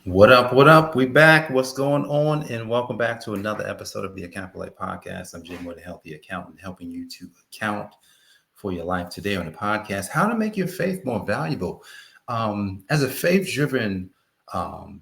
What up? What up? We back. What's going on? And welcome back to another episode of the I AFYL Podcast. I'm Jim Wood, a healthy accountant, helping you to account for your life. Today on the podcast, how to make your faith more valuable. As a faith-driven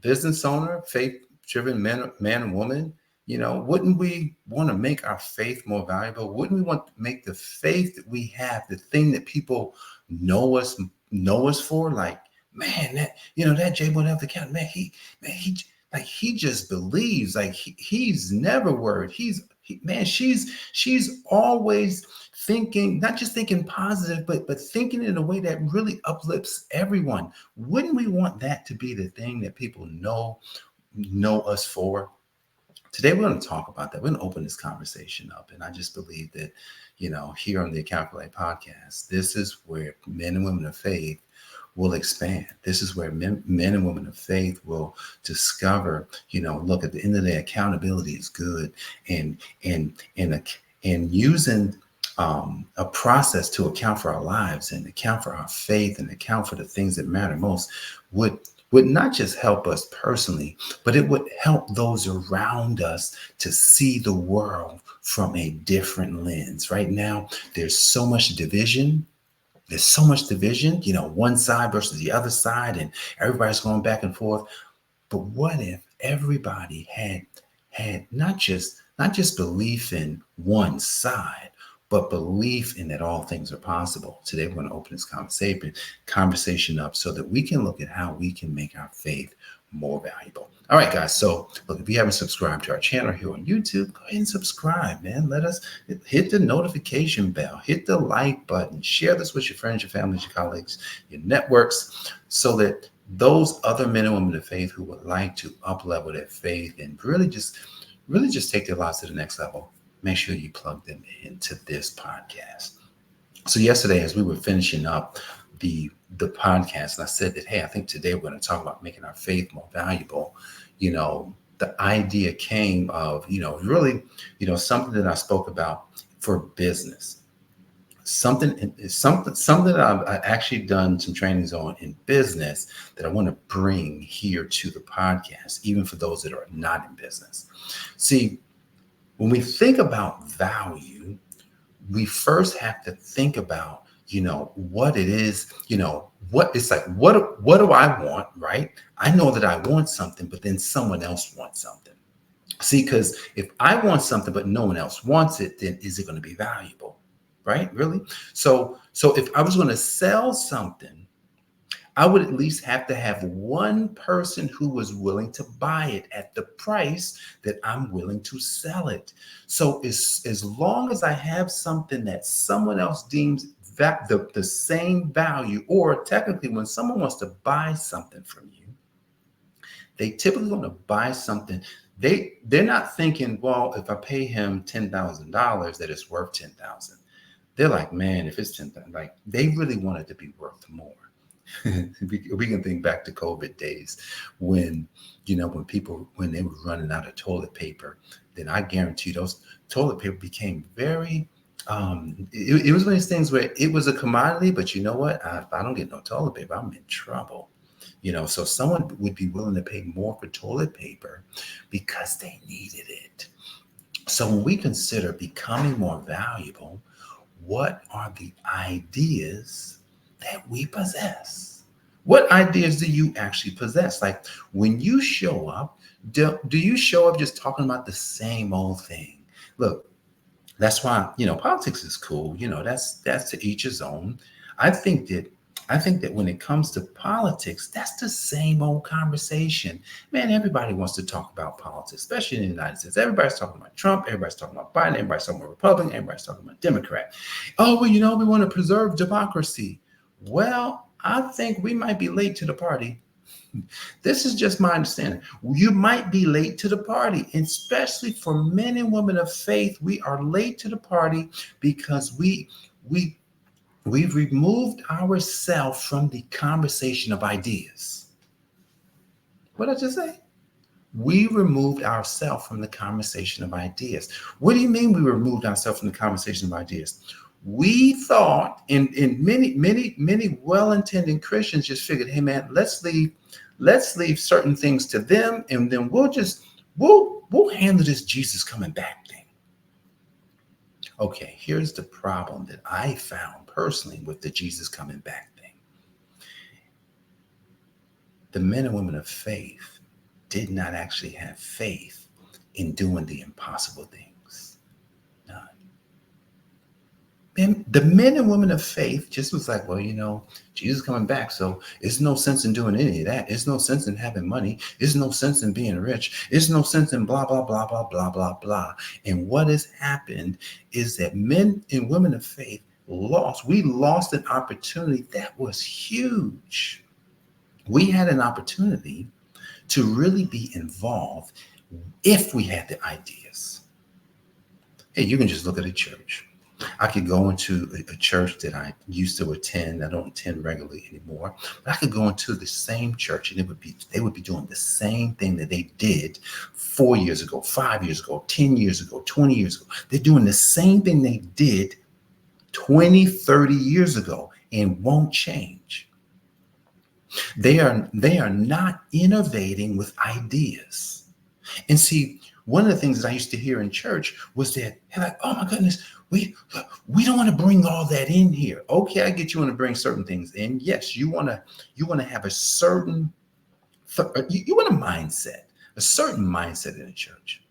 business owner, faith-driven man and woman, wouldn't we want to make our faith more valuable? Wouldn't we want to make the faith that we have the thing that people know us for? Like, man, that J Wood Health Account, man, he just believes, like he's never worried. She's always thinking, not just thinking positive, but thinking in a way that really uplifts everyone. Wouldn't we want that to be the thing that people know us for? Today, we're going to talk about that. We're going to open this conversation up. And I just believe that, here on the I AFYL Podcast, this is where men and women of faith will expand. This is where men and women of faith will discover, look, at the end of the day, accountability is good. And using a process to account for our lives and account for our faith and account for the things that matter most would not just help us personally, but it would help those around us to see the world from a different lens. Right now, there's so much division. One side versus the other side, and everybody's going back and forth. But what if everybody had not just belief in one side, but belief in that all things are possible? Today, we're going to open this conversation up so that we can look at how we can make our faith more valuable. All right, guys. So look, if you haven't subscribed to our channel here on YouTube, go ahead and subscribe, man. Let us hit the notification bell, hit the like button, share this with your friends, your families, your colleagues, your networks, so that those other men and women of faith who would like to up-level their faith and really just take their lives to the next level, make sure you plug them into this podcast. So yesterday, as we were finishing up the podcast, and I said that, hey, I think today we're going to talk about making our faith more valuable. The idea came of, really, something that I spoke about for business. Something that I've actually done some trainings on in business that I want to bring here to the podcast, even for those that are not in business. See, when we think about value, we first have to think about, what it is, what it's like, what do I want, right? I know that I want something, but then someone else wants something. See, because if I want something, but no one else wants it, then is it going to be valuable, right? Really? So if I was going to sell something, I would at least have to have one person who was willing to buy it at the price that I'm willing to sell it. So as long as I have something that someone else deems that the same value, or technically when someone wants to buy something from you, they typically want to buy something. They're not thinking, well, if I pay him $10,000, that it's worth $10,000. They're like, man, if it's $10,000, like they really want it to be worth more. We can think back to COVID days when they were running out of toilet paper, then I guarantee those toilet paper became very, it was one of these things where it was a commodity, but you know what? If I don't get no toilet paper, I'm in trouble. So someone would be willing to pay more for toilet paper because they needed it. So when we consider becoming more valuable, what are the ideas that we possess? What ideas do you actually possess? Like when you show up, do you show up just talking about the same old thing? Look, that's why, politics is cool. That's to each his own. I think that when it comes to politics, that's the same old conversation. Man, everybody wants to talk about politics, especially in the United States. Everybody's talking about Trump. Everybody's talking about Biden. Everybody's talking about Republican. Everybody's talking about Democrat. Oh, well, we want to preserve democracy. Well, I think we might be late to the party. This is just my understanding. You might be late to the party, and especially for men and women of faith. We are late to the party because we've removed ourselves from the conversation of ideas. What did I just say? We removed ourselves from the conversation of ideas. What do you mean we removed ourselves from the conversation of ideas? We thought, and many well-intending Christians just figured, hey man, let's leave certain things to them, and then we'll handle this Jesus coming back thing. Okay, here's the problem that I found personally with the Jesus coming back thing. The men and women of faith did not actually have faith in doing the impossible things. None. And the men and women of faith just was like, well, Jesus coming back, so there's no sense in doing any of that. There's no sense in having money. There's no sense in being rich. There's no sense in blah, blah, blah, blah, blah, blah, blah. And what has happened is that men and women of faith we lost an opportunity that was huge. We had an opportunity to really be involved if we had the ideas. Hey, you can just look at a church. I could go into a church that I used to attend. I don't attend regularly anymore, but I could go into the same church and they would be doing the same thing that they did 4 years ago, 5 years ago, 10 years ago, 20 years ago. They're doing the same thing they did 20, 30 years ago and won't change. They are not innovating with ideas. And see, one of the things that I used to hear in church was that, hey, like, oh my goodness, we don't want to bring all that in here. Okay, I get you want to bring certain things in. Yes, you want to have a certain you want a certain mindset in a church.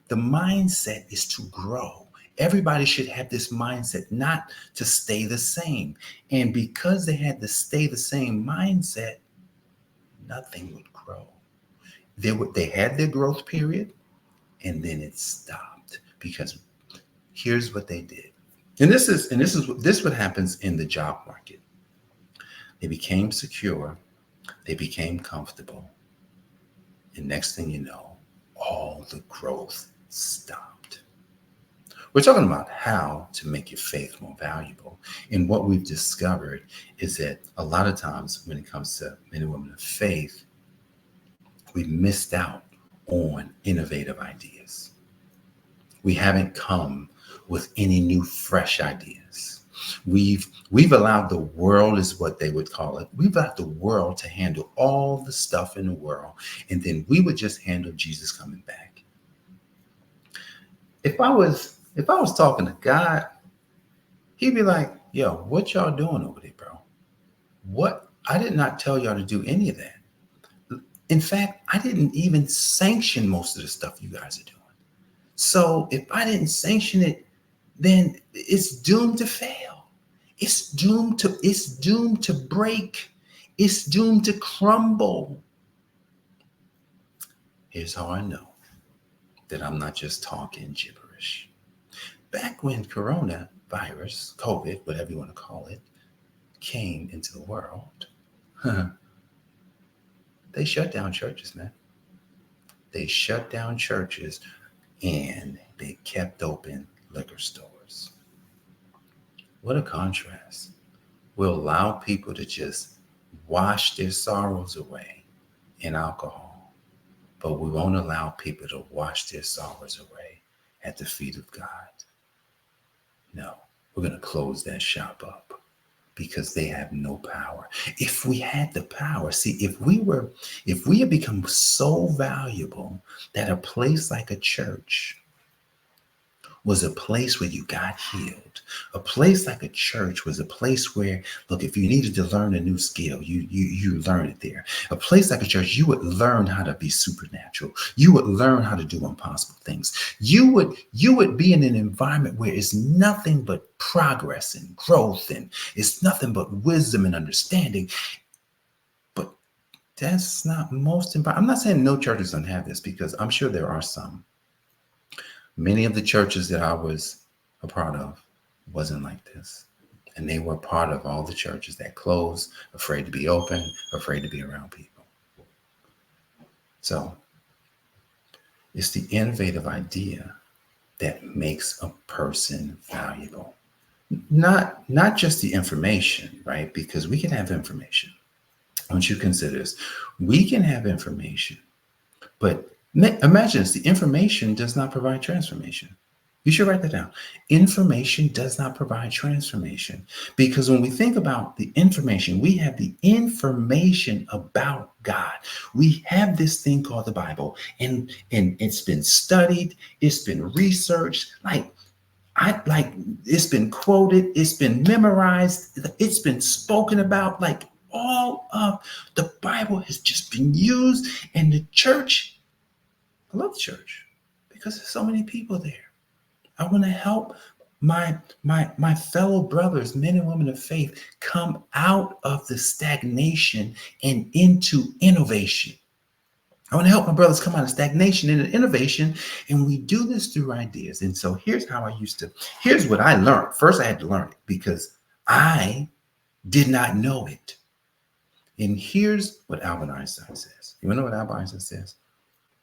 The mindset is to grow. Everybody should have this mindset, not to stay the same. And because they had to stay the same mindset, nothing would grow. They had their growth period, and then it stopped because here's what they did. And this is what happens in the job market. They became secure, they became comfortable, and next thing you know, all the growth stopped. We're talking about how to make your faith more valuable. And what we've discovered is that a lot of times when it comes to men and women of faith, we've missed out on innovative ideas. We haven't come with any new, fresh ideas. We've allowed the world, is what they would call it. We've allowed the world to handle all the stuff in the world, and then we would just handle Jesus coming back. If I was talking to God, he'd be like, yo, what y'all doing over there, bro? What? I did not tell y'all to do any of that. In fact, I didn't even sanction most of the stuff you guys are doing. So if I didn't sanction it, then it's doomed to fail. It's doomed to break. It's doomed to crumble. Here's how I know that I'm not just talking gibberish. Back when coronavirus, COVID, whatever you want to call it, came into the world, they shut down churches, man. They shut down churches and they kept open liquor stores. What a contrast. We'll allow people to just wash their sorrows away in alcohol, but we won't allow people to wash their sorrows away at the feet of God. No, we're going to close that shop up because they have no power. If we had the power, see, if we had become so valuable that a place like a church was a place where you got healed. A place like a church was a place where, look, if you needed to learn a new skill, you learn it there. A place like a church, you would learn how to be supernatural. You would learn how to do impossible things. You would be in an environment where it's nothing but progress and growth, and it's nothing but wisdom and understanding. But that's not most important. I'm not saying no churches don't have this, because I'm sure there are some. Many of the churches that I was a part of wasn't like this. And they were part of all the churches that closed, afraid to be open, afraid to be around people. So it's the innovative idea that makes a person valuable. Not just the information, right? Because we can have information. I want you to consider this. We can have information, but imagine this, the information does not provide transformation. You should write that down. Information does not provide transformation. Because when we think about the information, we have the information about God. We have this thing called the Bible, and it's been studied, it's been researched, like it's been quoted, it's been memorized, it's been spoken about, like all of the Bible has just been used. And the church, I love the church because there's so many people there. I want to help my fellow brothers, men and women of faith, come out of the stagnation and into innovation. I want to help my brothers come out of stagnation into innovation. And we do this through ideas. And so here's what I learned. First, I had to learn it because I did not know it. And here's what Albert Einstein says. You want to know what Albert Einstein says?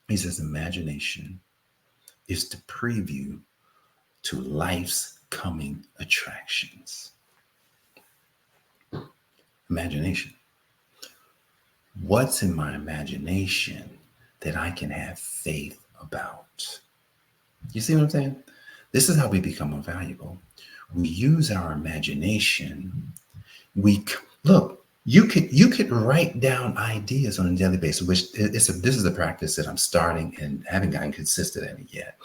He says, imagination is the preview to life's coming attractions. Imagination. What's in my imagination that I can have faith about? You see what I'm saying? This is how we become more valuable. We use our imagination. You could write down ideas on a daily basis, which this is a practice that I'm starting and haven't gotten consistent at it yet.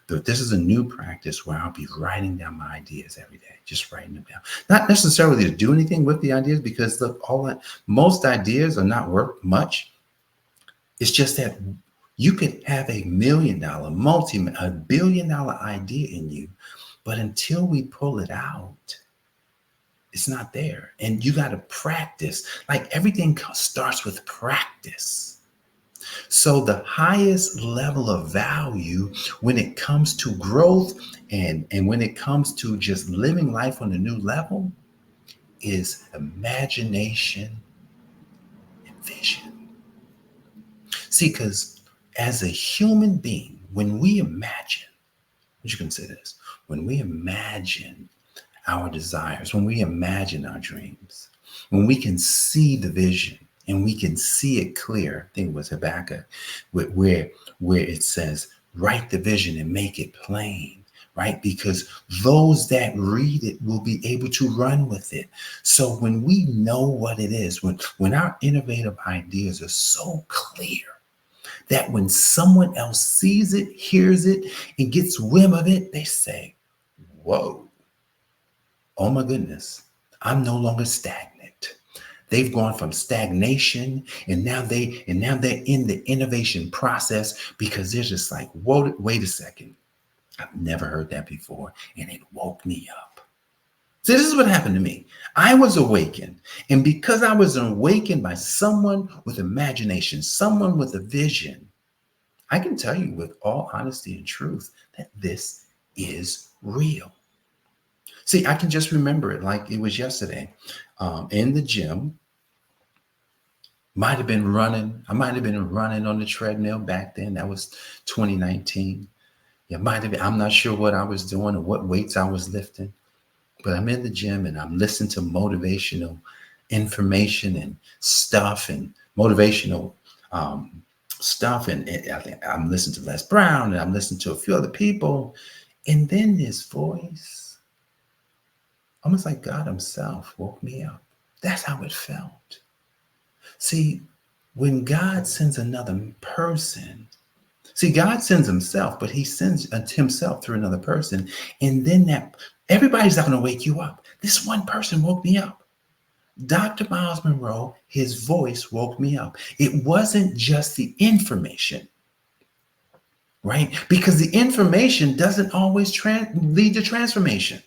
But this is a new practice where I'll be writing down my ideas every day, just writing them down. Not necessarily to do anything with the ideas, because most ideas are not worth much. It's just that you could have $1 million, a $1 billion idea in you, but until we pull it out, it's not there. And you got to practice. Like everything starts with practice. So the highest level of value when it comes to growth and when it comes to just living life on a new level is imagination and vision. See, because as a human being, when we imagine, what you consider this, when we imagine our desires, when we imagine our dreams, when we can see the vision and we can see it clear. I think it was Habakkuk where it says, write the vision and make it plain, right? Because those that read it will be able to run with it. So when we know what it is, when our innovative ideas are so clear that when someone else sees it, hears it, and gets whim of it, they say, whoa. Oh my goodness, I'm no longer stagnant. They've gone from stagnation and now they're in the innovation process because they're just like, whoa, wait a second. I've never heard that before. And it woke me up. So this is what happened to me. I was awakened. And because I was awakened by someone with imagination, someone with a vision, I can tell you with all honesty and truth that this is real. See, I can just remember it like it was yesterday. In the gym, I might have been running on the treadmill back then. That was 2019. It might have been, I'm not sure what I was doing or what weights I was lifting, but I'm in the gym and I'm listening to motivational information and stuff and motivational stuff. And I think I'm listening to Les Brown and I'm listening to a few other people. And then this voice, almost like God himself, woke me up. That's how it felt. See, when God sends another person, God sends himself, but he sends himself through another person. And then everybody's not going to wake you up. This one person woke me up. Dr. Miles Monroe, his voice woke me up. It wasn't just the information, right? Because the information doesn't always lead to transformation.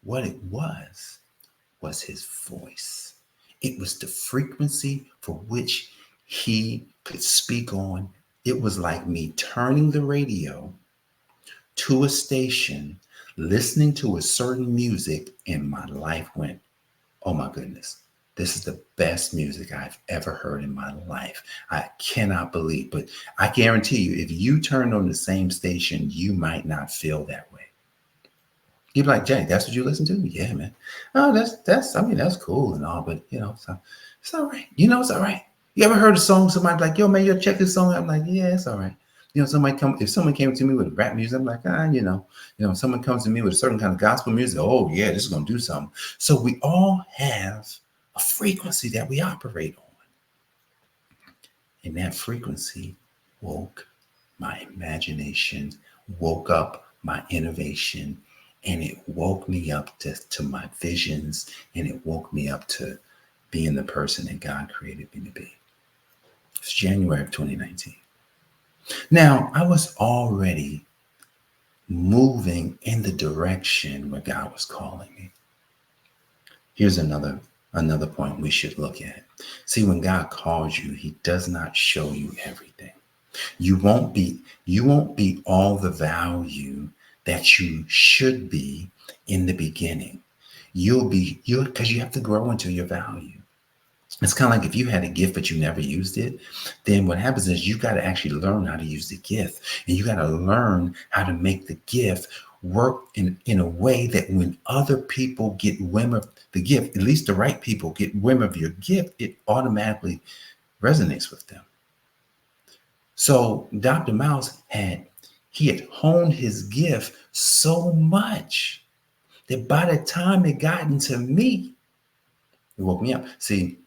What it was his voice. It was the frequency for which he could speak on. It was like me turning the radio to a station, listening to a certain music, and my life went, oh my goodness, this is the best music I've ever heard in my life. I cannot believe, but I guarantee you, if you turned on the same station, you might not feel that way. You'd be like, Jay, that's what you listen to? Yeah, man. Oh, that's cool and all, but it's all right. It's all right. You ever heard a song, somebody like, yo, man, you check this song out? I'm like, yeah, it's all right. If someone came to me with rap music, I'm like, if someone comes to me with a certain kind of gospel music, oh yeah, this is going to do something. So we all have a frequency that we operate on. And that frequency woke my imagination, woke up my innovation, and it woke me up to my visions, and it woke me up to being the person that God created me to be. It's January of 2019. Now, I was already moving in the direction where God was calling me. Here's another point we should look at. See, when God calls you, he does not show you everything. You won't be all the value that you should be in the beginning. Because you have to grow into your value. It's kind of like if you had a gift but you never used it, then what happens is you got to actually learn how to use the gift, and you got to learn how to make the gift work in a way that when other people get wind of the gift, at least the right people get wind of your gift, it automatically resonates with them. So Dr. Miles had honed his gift so much that by the time it got into me, it woke me up. See,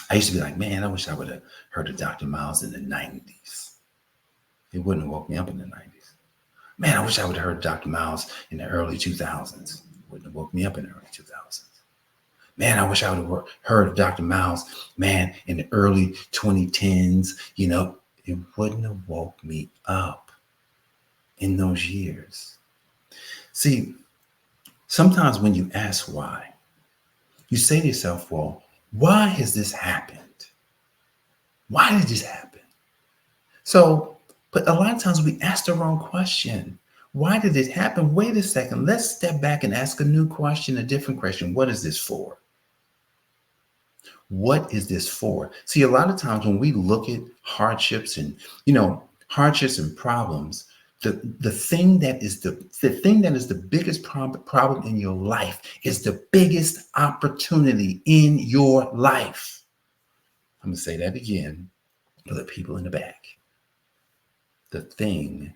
I used to be like, man, I wish I would have heard of Dr. Miles in the 90s. It wouldn't have woke me up in the 90s. Man, I wish I would have heard Dr. Miles in the early 2000s. It wouldn't have woke me up in the early 2000s. Man, I wish I would have heard of Dr. Miles, man, in the early 2010s. It wouldn't have woke me up in those years. See, sometimes when you ask why, you say to yourself, well, why has this happened? Why did this happen? But a lot of times we ask the wrong question. Why did it happen? Wait a second. Let's step back and ask a new question, a different question. What is this for? What is this for? See, a lot of times when we look at hardships and problems, the thing that is the biggest problem in your life is the biggest opportunity in your life. I'm going to say that again for the people in the back. The thing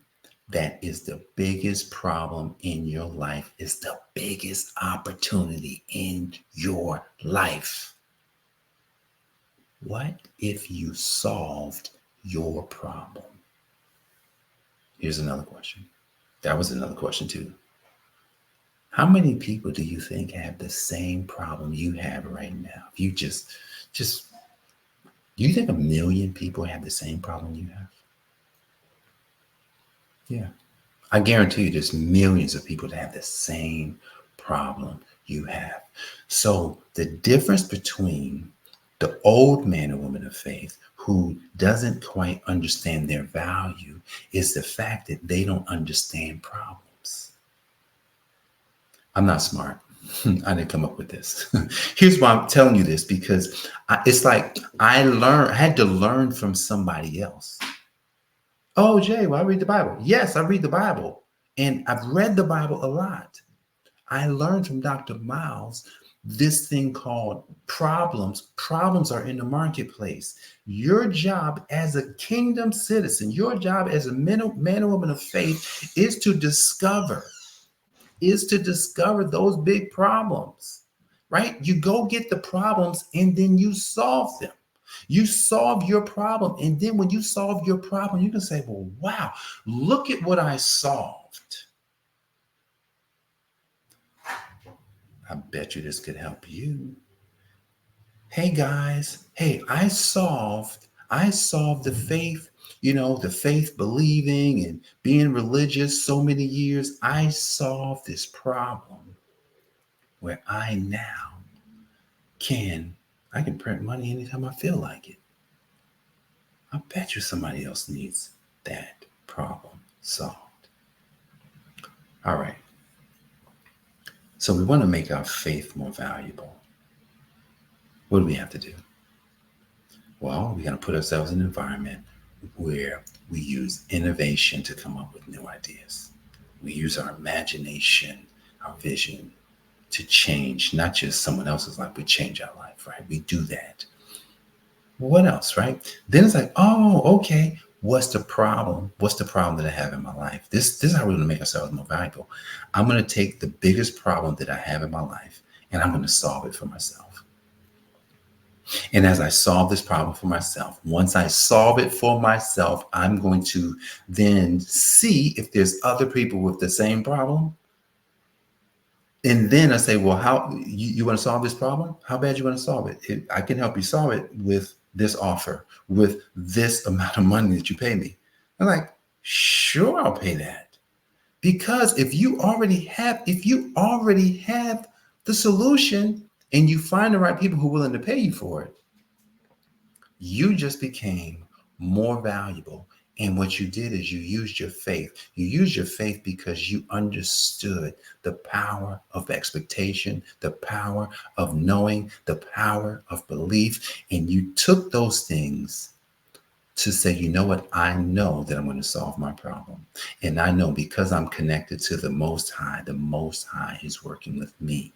that is the biggest problem in your life is the biggest opportunity in your life. What if you solved your problem? Here's another question. That was another question too. How many people do you think have the same problem you have right now? If you do you think 1 million people have the same problem you have? Yeah. I guarantee you there's millions of people that have the same problem you have. So the difference between the old man or woman of faith who doesn't quite understand their value is the fact that they don't understand problems. I'm not smart. I didn't come up with this. Here's why I'm telling you this, because it's like I had to learn from somebody else. Oh, Jay, well, I read the Bible. Yes, I read the Bible. And I've read the Bible a lot. I learned from Dr. Miles this thing called problems. Problems are in the marketplace. Your job as a kingdom citizen, your job as a man or woman of faith is to discover those big problems, right? You go get the problems and then you solve them. You solve your problem. And then when you solve your problem, you can say, well, wow, look at what I solved. I bet you this could help you. Hey guys, I solved the faith, the faith believing and being religious so many years. I solved this problem where I now can print money anytime I feel like it. I bet you somebody else needs that problem solved. All right. So we want to make our faith more valuable. What do we have to do? Well, we got to put ourselves in an environment where we use innovation to come up with new ideas. We use our imagination, our vision to change, not just someone else's life, we change our life, right? We do that. What else, right? Then it's like, oh, okay. what's the problem? What's the problem that I have in my life? This is how we're going to make ourselves more valuable. I'm going to take the biggest problem that I have in my life and I'm going to solve it for myself. And as I solve this problem for myself, once I solve it for myself, I'm going to then see if there's other people with the same problem. And then I say, well, how you want to solve this problem? How bad you want to solve it? I can help you solve it with this offer, with this amount of money that you pay me. I'm like, sure, I'll pay that. Because if you already have the solution and you find the right people who are willing to pay you for it, you just became more valuable. And what you did is you used your faith. You used your faith because you understood the power of expectation, the power of knowing, the power of belief. And you took those things to say, you know what? I know that I'm going to solve my problem. And I know because I'm connected to the Most High is working with me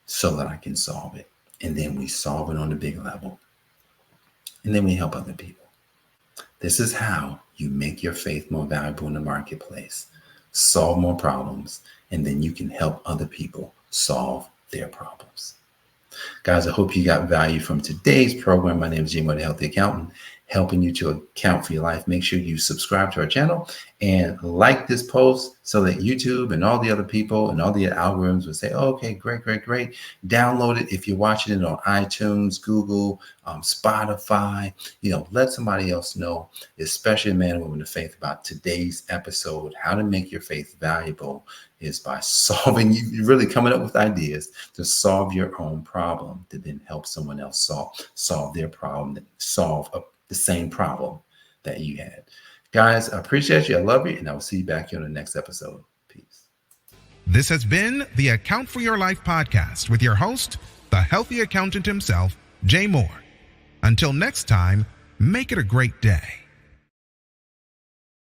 so that I can solve it. And then we solve it on a big level. And then we help other people. This is how you make your faith more valuable in the marketplace, solve more problems, and then you can help other people solve their problems. Guys, I hope you got value from today's program. My name is Jim, the Healthy Accountant, helping you to account for your life. Make sure you subscribe to our channel and like this post so that YouTube and all the other people and all the algorithms will say, oh, okay, great. Download it if you're watching it on iTunes, Google, Spotify. Let somebody else know, especially men and women of faith, about today's episode. How to make your faith valuable is by you really coming up with ideas to solve your own problem, to then help someone else solve their problem, solve the same problem that you had. Guys, I appreciate you. I love you. And I will see you back here on the next episode. Peace. This has been the Account for Your Life podcast with your host, the healthy accountant himself, Jay Moore. Until next time, make it a great day.